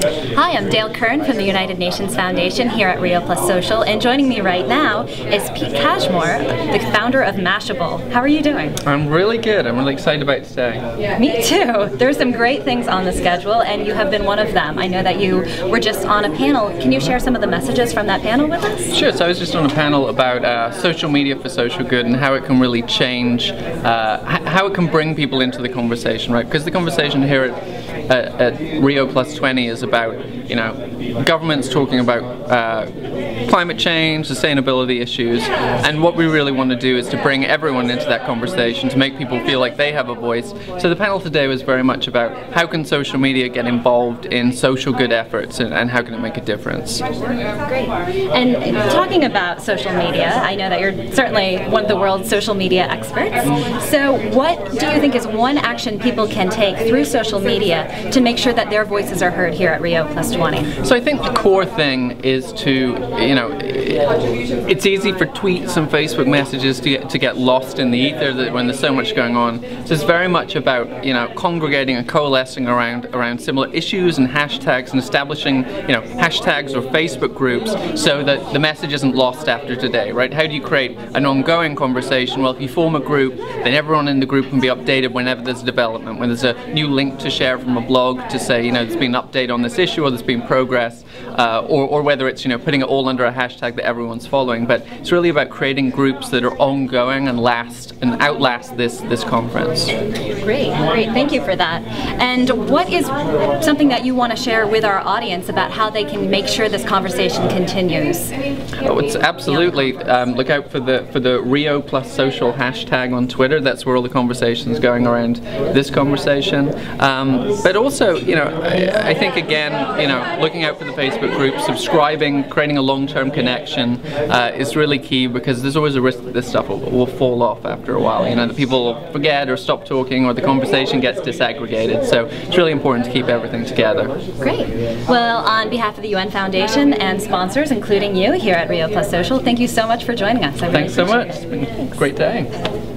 Hi, I'm Dale Kern from the United Nations Foundation here at Rio+Social, and joining me right now is Pete Cashmore, the founder of Mashable. How are you doing? I'm really good. I'm really excited about today. Me too. There's some great things on the schedule, and you have been one of them. I know that you were just on a panel. Can you share some of the messages from that panel with us? Sure. So I was just on a panel about social media for social good and how it can really change, how it can bring people into the conversation, right? Because the conversation here at Rio+20 is about, you know, governments talking about climate change, sustainability issues, and what we really want to do is to bring everyone into that conversation, to make people feel like they have a voice. So the panel today was very much about how can social media get involved in social good efforts, and how can it make a difference. Great. And talking about social media, I know that you're certainly one of the world's social media experts. So what do you think is one action people can take through social media to make sure that their voices are heard here at Rio+20? So I think the core thing is to, you know, it's easy for tweets and Facebook messages to get lost in the ether when there's so much going on. So it's very much about, you know, congregating and coalescing around similar issues and hashtags, and establishing, you know, hashtags or Facebook groups so that the message isn't lost after today, right? How do you create an ongoing conversation? Well, if you form a group, then everyone in the group can be updated whenever there's a development, when there's a new link to share from a blog to say, you know, there's been an update on this issue or there's been progress, or whether it's, you know, putting it all under a hashtag that everyone's following. But it's really about creating groups that are ongoing and outlast this conference. Great, thank you for that. And what is something that you want to share with our audience about how they can make sure this conversation continues? Oh, it's absolutely, look out for the Rio+Social hashtag on Twitter. That's where all the conversation's going around this conversation. But also, you know, I think again, you know, looking out for the Facebook group, subscribing, creating a long-term connection is really key, because there's always a risk that this stuff will fall off after a while. You know, that people will forget or stop talking, or the conversation gets disaggregated. So it's really important to keep everything together. Great. Well, on behalf of the UN Foundation and sponsors, including you here at Rio+Social, thank you so much for joining us. Thanks so much. It's been a great day.